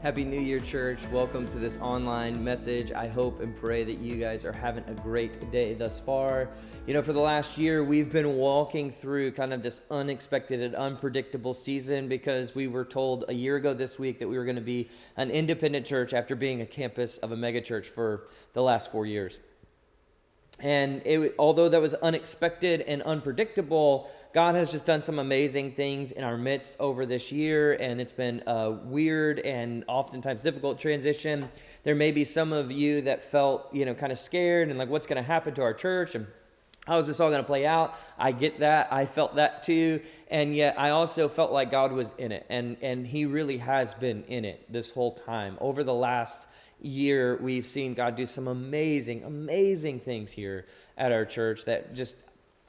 Happy New Year, church. Welcome to this online message. I hope and pray that you guys are having a great day thus far. You know, for the last year, we've been walking through kind of this unexpected and unpredictable season because we were told a year ago this week that we were going to be an independent church after being a campus of a megachurch for the last 4 years. And although that was unexpected and unpredictable, God has just done some amazing things in our midst over this year, and it's been a weird and oftentimes difficult transition. There may be some of you that felt, kind of scared and like, what's going to happen to our church, and how is this all going to play out? I get that. I felt that too, and yet I also felt like God was in it, and He really has been in it this whole time. Over the last year, we've seen God do some amazing things here at our church that just,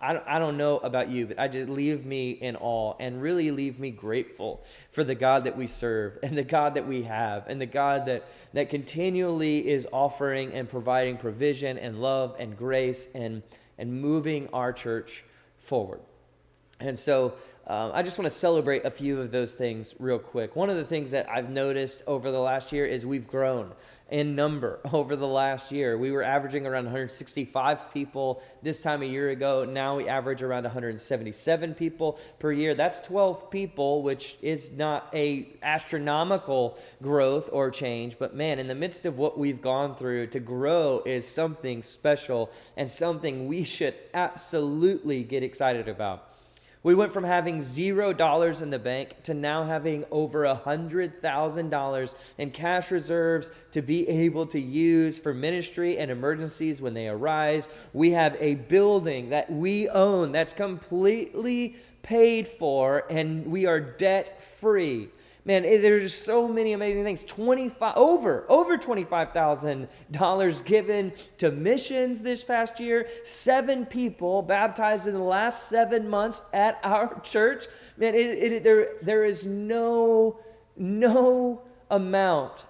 I don't know about you, but I just leave me in awe and really leave me grateful for the God that we serve and the God that we have and the God that continually is offering and providing provision and love and grace and moving our church forward. And so I just want to celebrate a few of those things real quick. One of the things that I've noticed over the last year is we've grown in number over the last year. We were averaging around 165 people this time a year ago. Now we average around 177 people per year. That's 12 people, which is not a astronomical growth or change. But man, in the midst of what we've gone through, to grow is something special and something we should absolutely get excited about. We went from having $0 in the bank to now having over $100,000 in cash reserves to be able to use for ministry and emergencies when they arise. We have a building that we own that's completely paid for, and we are debt-free. Man, there's just so many amazing things. Over $25,000 given to missions this past year. 7 people baptized in the last 7 months at our church. Man, there is no amount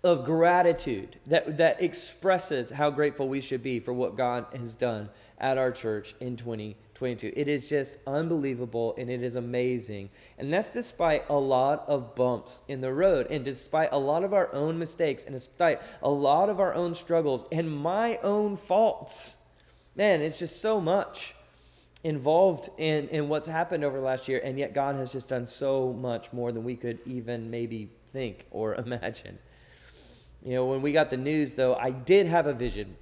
of gratitude that expresses how grateful we should be for what God has done at our church in 2022. It is just unbelievable, and it is amazing. And that's despite a lot of bumps in the road, and despite a lot of our own mistakes, and despite a lot of our own struggles and my own faults. Man, it's just so much involved in what's happened over the last year, and yet God has just done so much more than we could even maybe think or imagine. When we got the news, though, I did have a vision.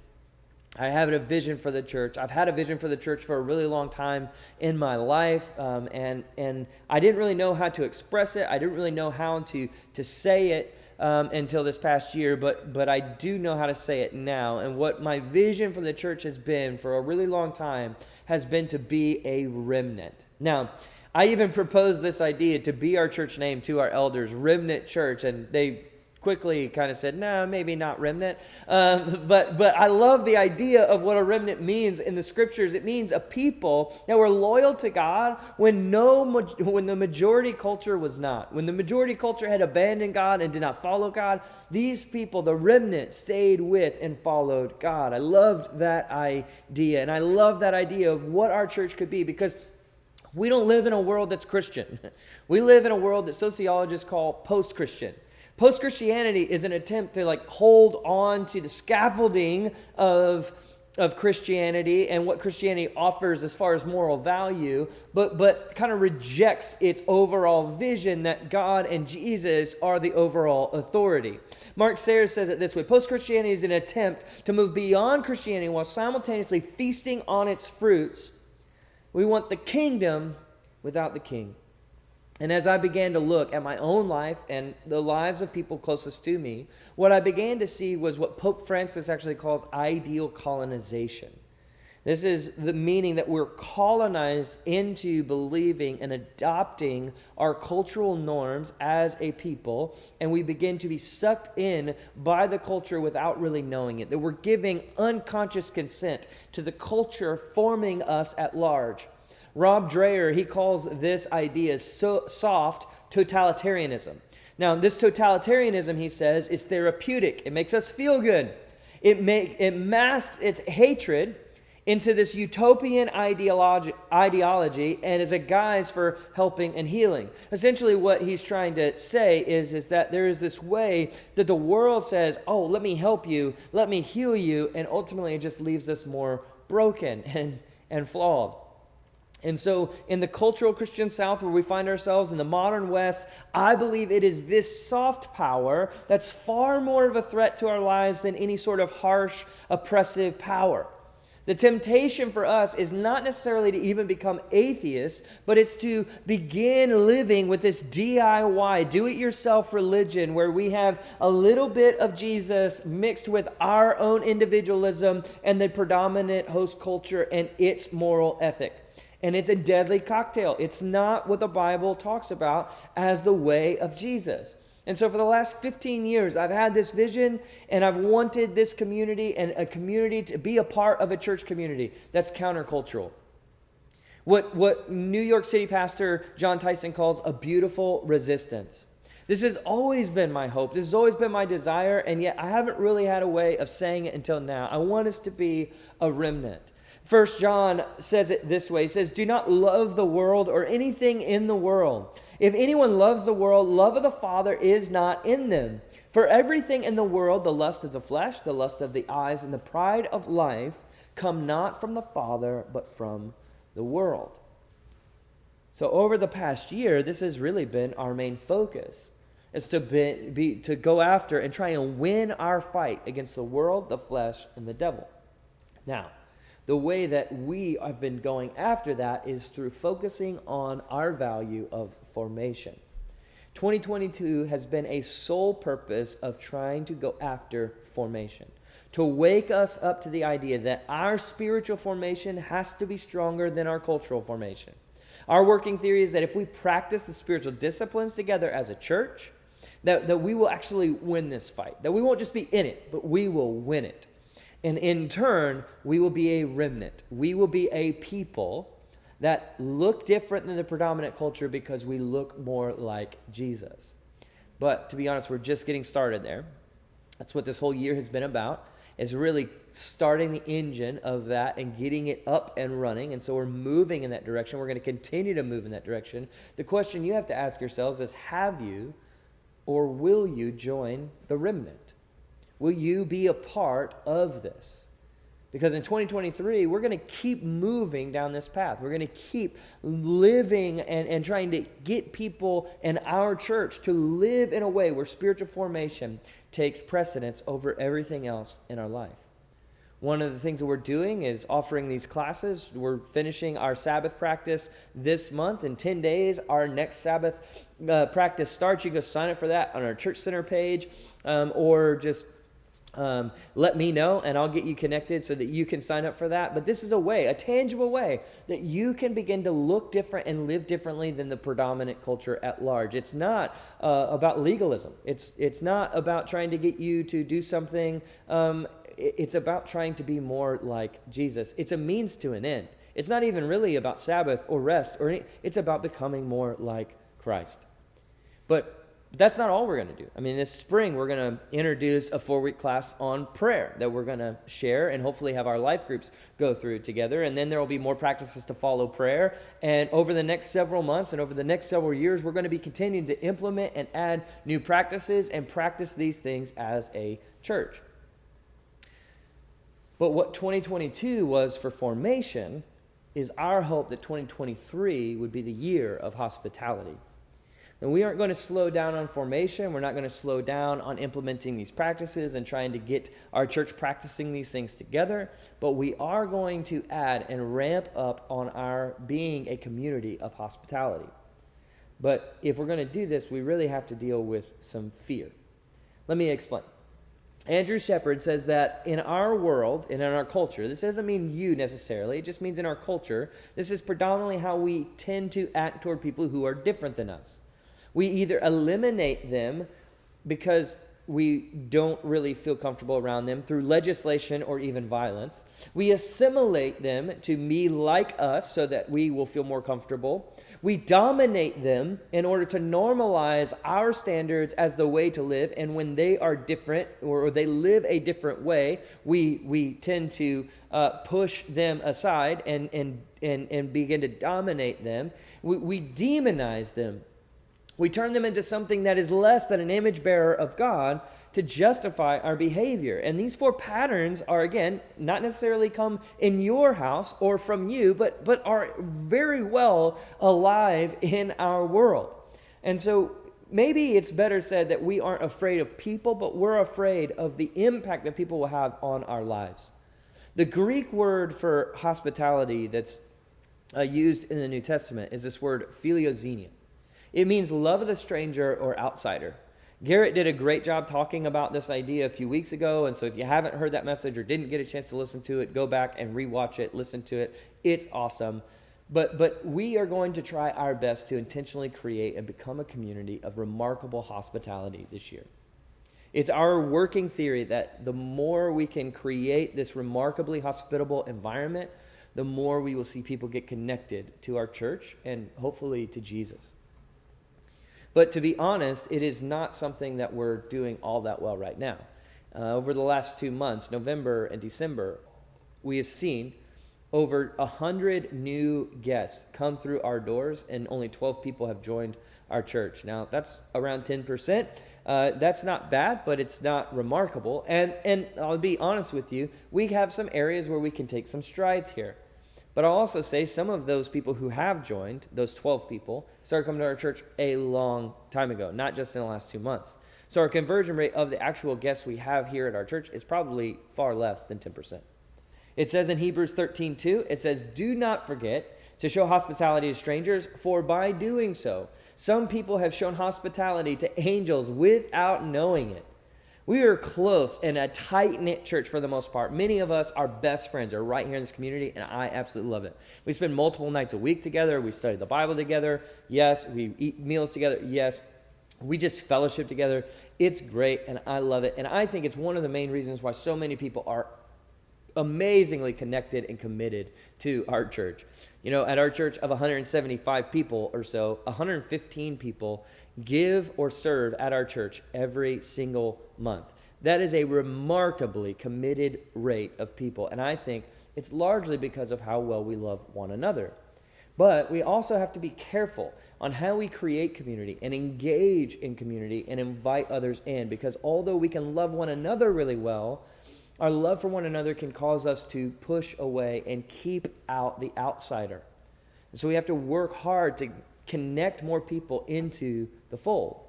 I have a vision for the church. I've had a vision for the church for a really long time in my life, and I didn't really know how to express it. I didn't really know how to say it until this past year, but I do know how to say it now. And what my vision for the church has been for a really long time has been to be a remnant. Now, I even proposed this idea to be our church name to our elders, Remnant Church, and they quickly kind of said, no, maybe not remnant. But I love the idea of what a remnant means in the scriptures. It means a people that were loyal to God when the majority culture was not. When the majority culture had abandoned God and did not follow God, these people, the remnant, stayed with and followed God. I loved that idea, and I love that idea of what our church could be, because we don't live in a world that's Christian. We live in a world that sociologists call post-Christian. Post-Christianity is an attempt to hold on to the scaffolding of Christianity and what Christianity offers as far as moral value, but kind of rejects its overall vision that God and Jesus are the overall authority. Mark Sayers says it this way: post-Christianity is an attempt to move beyond Christianity while simultaneously feasting on its fruits. We want the kingdom without the king. And as I began to look at my own life and the lives of people closest to me, what I began to see was what Pope Francis actually calls ideal colonization. This is the meaning that we're colonized into believing and adopting our cultural norms as a people, and we begin to be sucked in by the culture without really knowing it, that we're giving unconscious consent to the culture forming us at large. Rob Dreher, he calls this idea soft totalitarianism. Now, this totalitarianism, he says, is therapeutic. It makes us feel good. It masks its hatred into this utopian ideology and as a guise for helping and healing. Essentially what he's trying to say is that there is this way that the world says, oh, let me help you, let me heal you, and ultimately it just leaves us more broken and flawed. And so in the cultural Christian South where we find ourselves in the modern West, I believe it is this soft power that's far more of a threat to our lives than any sort of harsh, oppressive power. The temptation for us is not necessarily to even become atheists, but it's to begin living with this DIY, do-it-yourself religion where we have a little bit of Jesus mixed with our own individualism and the predominant host culture and its moral ethic. And it's a deadly cocktail. It's not what the Bible talks about as the way of Jesus. And so for the last 15 years, I've had this vision and I've wanted this community and a community to be a part of a church community that's countercultural. What New York City pastor John Tyson calls a beautiful resistance. This has always been my hope. This has always been my desire, and yet I haven't really had a way of saying it until now. I want us to be a remnant. 1 John says it this way. He says, do not love the world or anything in the world. If anyone loves the world, love of the Father is not in them. For everything in the world, the lust of the flesh, the lust of the eyes, and the pride of life, come not from the Father, but from the world. So over the past year, this has really been our main focus, is to go after and try and win our fight against the world, the flesh, and the devil. Now, the way that we have been going after that is through focusing on our value of formation. 2022 has been a sole purpose of trying to go after formation, to wake us up to the idea that our spiritual formation has to be stronger than our cultural formation. Our working theory is that if we practice the spiritual disciplines together as a church, that we will actually win this fight, that we won't just be in it, but we will win it. And in turn, we will be a remnant. We will be a people that look different than the predominant culture because we look more like Jesus. But to be honest, we're just getting started there. That's what this whole year has been about, is really starting the engine of that and getting it up and running. And so we're moving in that direction. We're going to continue to move in that direction. The question you have to ask yourselves is, have you or will you join the remnant? Will you be a part of this? Because in 2023, we're going to keep moving down this path. We're going to keep living and trying to get people in our church to live in a way where spiritual formation takes precedence over everything else in our life. One of the things that we're doing is offering these classes. We're finishing our Sabbath practice this month. In 10 days, our next Sabbath practice starts. You can go sign up for that on our Church Center page or just let me know and I'll get you connected so that you can sign up for that. But this is a way, a tangible way that you can begin to look different and live differently than the predominant culture at large. It's not about legalism. It's not about trying to get you to do something. It's about trying to be more like Jesus. It's a means to an end. It's not even really about Sabbath or rest it's about becoming more like Christ. But that's not all we're going to do. I mean, this spring, we're going to introduce a 4-week class on prayer that we're going to share and hopefully have our life groups go through together. And then there will be more practices to follow prayer. And over the next several months and over the next several years, we're going to be continuing to implement and add new practices and practice these things as a church. But what 2022 was for formation is our hope that 2023 would be the year of hospitality. And we aren't going to slow down on formation. We're not going to slow down on implementing these practices and trying to get our church practicing these things together. But we are going to add and ramp up on our being a community of hospitality. But if we're going to do this, we really have to deal with some fear. Let me explain. Andrew Shepard says that in our world and in our culture, this doesn't mean you necessarily, it just means in our culture, this is predominantly how we tend to act toward people who are different than us. We either eliminate them because we don't really feel comfortable around them through legislation or even violence. We assimilate them to be like us so that we will feel more comfortable. We dominate them in order to normalize our standards as the way to live. And when they are different or they live a different way, we tend to push them aside and begin to dominate them. We demonize them. We turn them into something that is less than an image bearer of God to justify our behavior. And these 4 patterns are, again, not necessarily come in your house or from you, but are very well alive in our world. And so maybe it's better said that we aren't afraid of people, but we're afraid of the impact that people will have on our lives. The Greek word for hospitality that's used in the New Testament is this word philoxenia. It means love of the stranger or outsider. Garrett did a great job talking about this idea a few weeks ago, and so if you haven't heard that message or didn't get a chance to listen to it, go back and rewatch it, listen to it. It's awesome. But we are going to try our best to intentionally create and become a community of remarkable hospitality this year. It's our working theory that the more we can create this remarkably hospitable environment, the more we will see people get connected to our church and hopefully to Jesus. But to be honest, it is not something that we're doing all that well right now. Over the last 2 months, November and December, we have seen over 100 new guests come through our doors, and only 12 people have joined our church. Now, that's around 10%. That's not bad, but it's not remarkable. And I'll be honest with you, we have some areas where we can take some strides here. But I'll also say some of those people who have joined, those 12 people, started coming to our church a long time ago, not just in the last 2 months. So our conversion rate of the actual guests we have here at our church is probably far less than 10%. It says in Hebrews 13:2, it says, "Do not forget to show hospitality to strangers, for by doing so, some people have shown hospitality to angels without knowing it." We are close and a tight-knit church for the most part. Many of us, our best friends, are right here in this community, and I absolutely love it. We spend multiple nights a week together. We study the Bible together. Yes, we eat meals together. Yes, we just fellowship together. It's great, and I love it. And I think it's one of the main reasons why so many people are amazingly connected and committed to our church. You know, at our church of 175 people or so, 115 people give or serve at our church every single month. That is a remarkably committed rate of people, and I think it's largely because of how well we love one another. But we also have to be careful on how we create community and engage in community and invite others in, because although we can love one another really well, our love for one another can cause us to push away and keep out the outsider. And so we have to work hard to connect more people into the fold.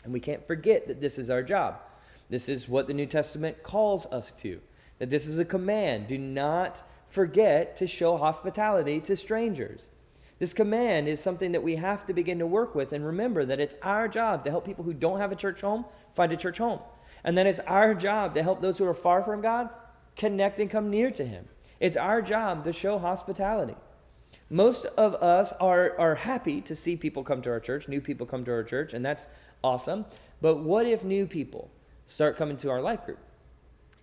And we can't forget that this is our job. This is what the New Testament calls us to, that this is a command. Do not forget to show hospitality to strangers. This command is something that we have to begin to work with, and remember that it's our job to help people who don't have a church home find a church home. And then it's our job to help those who are far from God connect and come near to Him. It's our job to show hospitality. Most of us are happy to see people come to our church, new people come to our church, and that's awesome. But what if new people start coming to our life group?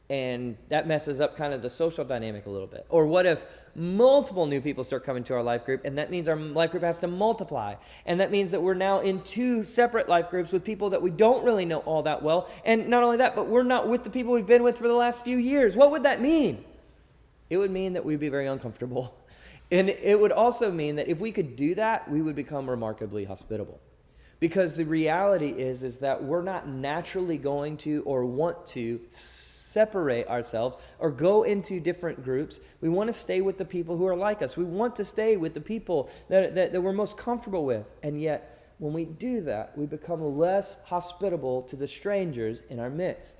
And that messes up kind of the social dynamic a little bit. Or what if multiple new people start coming to our life group, and that means our life group has to multiply. And that means that we're now in 2 separate life groups with people that we don't really know all that well. And not only that, but we're not with the people we've been with for the last few years. What would that mean? It would mean that we'd be very uncomfortable. And it would also mean that if we could do that, we would become remarkably hospitable. Because the reality is that we're not naturally going to or want to separate ourselves or go into different groups. We want to stay with the people who are like us. We want to stay with the people that we're most comfortable with. And yet, when we do that, we become less hospitable to the strangers in our midst.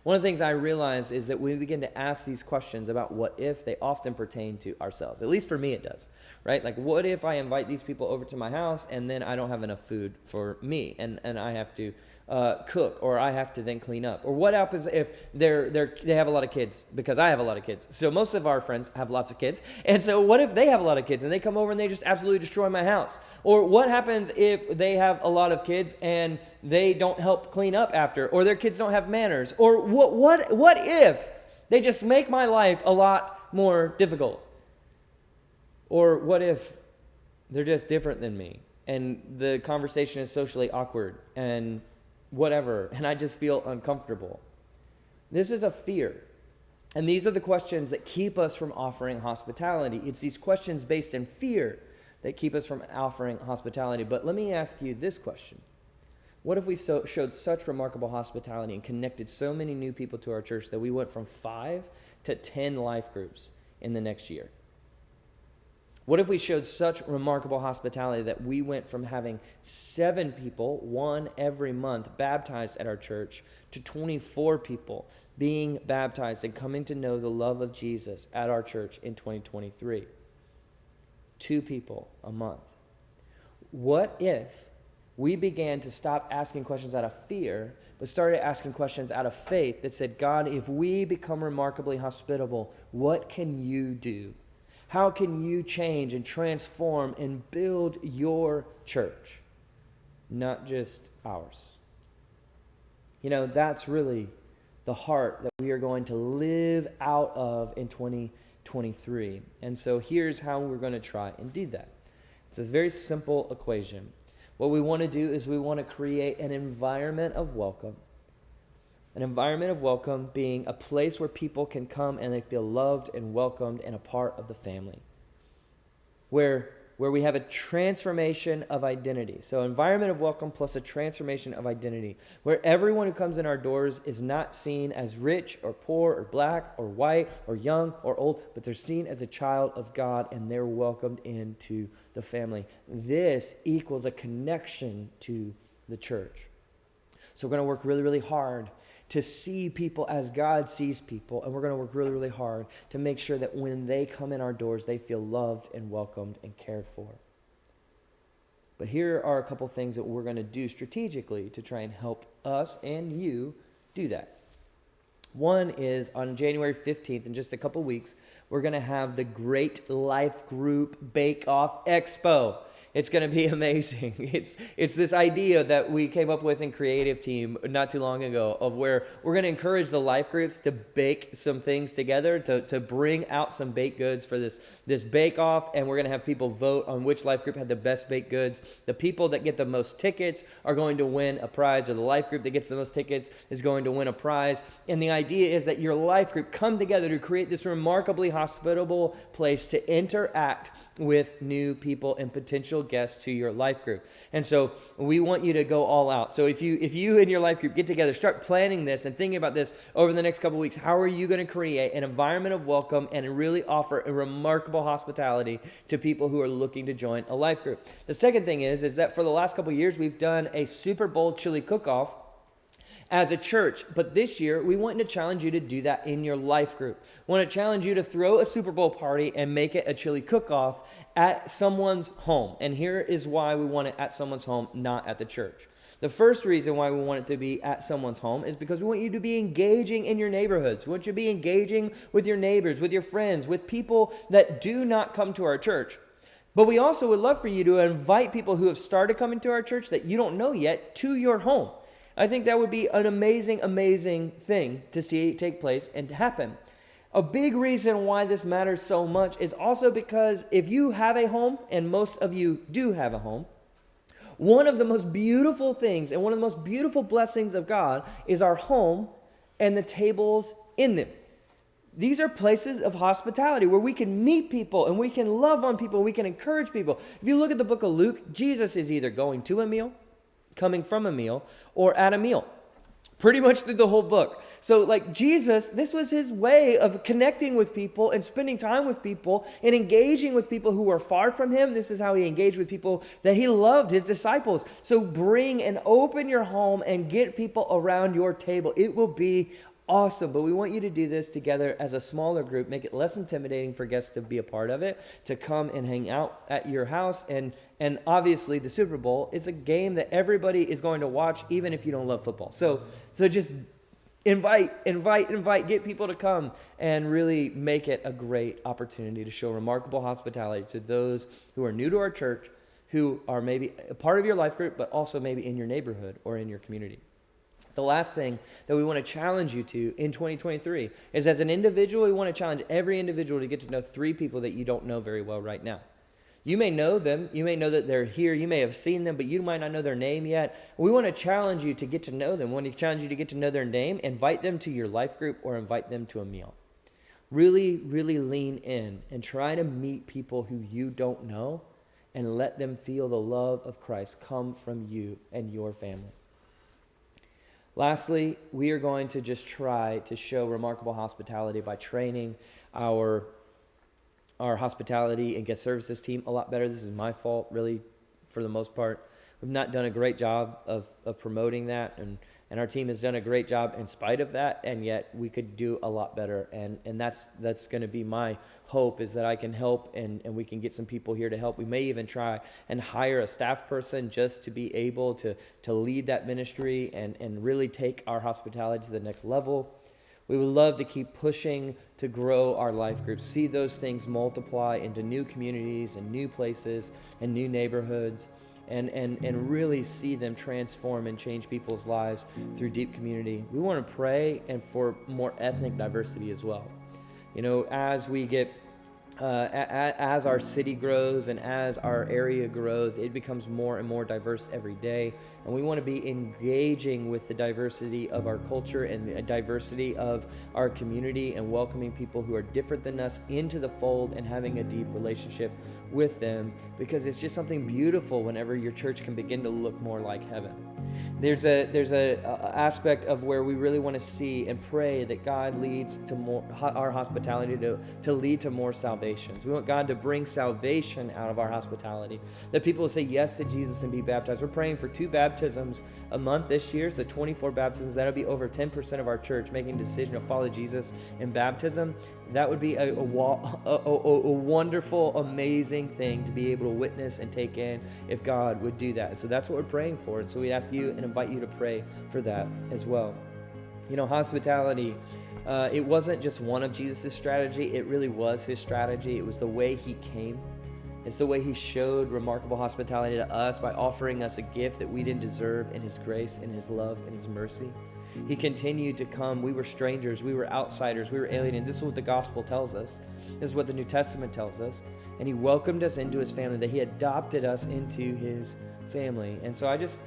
One of the things I realize is that when we begin to ask these questions about what if, they often pertain to ourselves. At least for me it does, right? Like, what if I invite these people over to my house and then I don't have enough food for me and I have to cook, or I have to then clean up? Or what happens if they have a lot of kids? Because I have a lot of kids. So most of our friends have lots of kids. And so what if they have a lot of kids and they come over and they just absolutely destroy my house? Or what happens if they have a lot of kids and they don't help clean up after? Or their kids don't have manners? Or what if they just make my life a lot more difficult? Or what if they're just different than me and the conversation is socially awkward and whatever, and I just feel uncomfortable? This is a fear. And these are the questions that keep us from offering hospitality. It's these questions based in fear that keep us from offering hospitality. But let me ask you this question. What if we showed such remarkable hospitality and connected so many new people to our church that we went from 5 to 10 life groups in the next year? What if we showed such remarkable hospitality that we went from having 7 people, 1 every month, baptized at our church, to 24 people being baptized and coming to know the love of Jesus at our church in 2023? 2 people a month. What if we began to stop asking questions out of fear, but started asking questions out of faith that said, God, if we become remarkably hospitable, what can you do? How can you change and transform and build your church, not just ours? You know, that's really the heart that we are going to live out of in 2023. And so here's how we're going to try and do that. It's this very simple equation. What we want to do is we want to create an environment of welcome. An environment of welcome being a place where people can come and they feel loved and welcomed and a part of the family. Where we have a transformation of identity. So environment of welcome plus a transformation of identity. Where everyone who comes in our doors is not seen as rich or poor or black or white or young or old, but they're seen as a child of God and they're welcomed into the family. This equals a connection to the church. So we're going to work really, really hard to see people as God sees people. And we're going to work really, really hard to make sure that when they come in our doors, they feel loved and welcomed and cared for. But here are a couple things that we're going to do strategically to try and help us and you do that. One is on January 15th, in just a couple weeks, we're going to have the Great Life Group Bake Off Expo. It's going to be amazing. It's this idea that we came up with in creative team not too long ago of where we're going to encourage the life groups to bake some things together, to bring out some baked goods for this bake off, and we're going to have people vote on which life group had the best baked goods. The people that get the most tickets are going to win a prize, or the life group that gets the most tickets is going to win a prize. And the idea is that your life group come together to create this remarkably hospitable place to interact with new people and potential guests to your life group. And so we want you to go all out. So if you and your life group get together, start planning this and thinking about this over the next couple of weeks. How are you going to create an environment of welcome and really offer a remarkable hospitality to people who are looking to join a life group? The second thing is that for the last couple of years, we've done a Super Bowl chili cook-off as a church. But this year, we want to challenge you to do that in your life group. We want to challenge you to throw a Super Bowl party and make it a chili cook-off at someone's home. And here is why we want it at someone's home, not at the church. The first reason why we want it to be at someone's home is because we want you to be engaging in your neighborhoods. We want you to be engaging with your neighbors, with your friends, with people that do not come to our church. But we also would love for you to invite people who have started coming to our church that you don't know yet to your home. I think that would be an amazing, amazing thing to see take place and to happen. A big reason why this matters so much is also because if you have a home, and most of you do have a home, one of the most beautiful things and one of the most beautiful blessings of God is our home and the tables in them. These are places of hospitality where we can meet people and we can love on people and we can encourage people. If you look at the book of Luke, Jesus is either going to a meal, coming from a meal, or at a meal. Pretty much through the whole book. So like Jesus, this was his way of connecting with people and spending time with people and engaging with people who were far from him. This is how he engaged with people that he loved, his disciples. So bring and open your home and get people around your table. It will be awesome. But we want you to do this together as a smaller group, make it less intimidating for guests to be a part of it, to come and hang out at your house. And obviously the Super Bowl is a game that everybody is going to watch, even if you don't love football. So just invite, get people to come and really make it a great opportunity to show remarkable hospitality to those who are new to our church, who are maybe a part of your life group, but also maybe in your neighborhood or in your community. The last thing that we want to challenge you to in 2023 is, as an individual, we want to challenge every individual to get to know 3 people that you don't know very well right now. You may know them. You may know that they're here. You may have seen them, but you might not know their name yet. We want to challenge you to get to know them. We want to challenge you to get to know their name, invite them to your life group, or invite them to a meal. Really, really lean in and try to meet people who you don't know and let them feel the love of Christ come from you and your family. Lastly, we are going to just try to show remarkable hospitality by training our hospitality and guest services team a lot better. This is my fault, really, for the most part. We've not done a great job of promoting that, and our team has done a great job in spite of that, and yet we could do a lot better. And that's going to be my hope, is that I can help and we can get some people here to help. We may even try and hire a staff person just to be able to lead that ministry and really take our hospitality to the next level. We would love to keep pushing to grow our life groups, see those things multiply into new communities and new places and new neighborhoods, and really see them transform and change people's lives through deep community. We want to pray and for more ethnic diversity as well. You know, as we get as our city grows and as our area grows, it becomes more and more diverse every day. And we want to be engaging with the diversity of our culture and the diversity of our community and welcoming people who are different than us into the fold and having a deep relationship with them, because it's just something beautiful whenever your church can begin to look more like heaven. There's a aspect of where we really want to see and pray that God leads to more, our hospitality to lead to more salvations. We want God to bring salvation out of our hospitality, that people will say yes to Jesus and be baptized. We're praying for 2 baptisms a month this year, so 24 baptisms. That'll be over 10% of our church making a decision to follow Jesus in baptism. That would be a wonderful, amazing thing to be able to witness and take in if God would do that. And so that's what we're praying for. And so we ask you and invite you to pray for that as well. You know, hospitality, it wasn't just one of Jesus' strategy. It really was his strategy. It was the way he came. It's the way he showed remarkable hospitality to us by offering us a gift that we didn't deserve in his grace and his love and his mercy. He continued to come. We were strangers. We were outsiders. We were alien. This is what the gospel tells us. This is what the New Testament tells us. And he welcomed us into his family, that he adopted us into his family. And so I just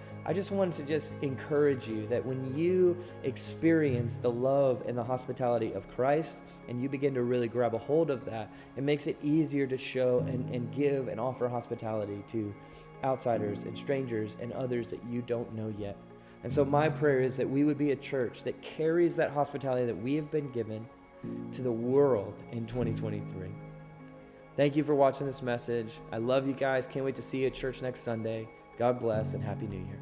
wanted to just encourage you that when you experience the love and the hospitality of Christ and you begin to really grab a hold of that, it makes it easier to show and give and offer hospitality to outsiders and strangers and others that you don't know yet. And so my prayer is that we would be a church that carries that hospitality that we have been given to the world in 2023. Thank you for watching this message. I love you guys. Can't wait to see you at church next Sunday. God bless and Happy New Year.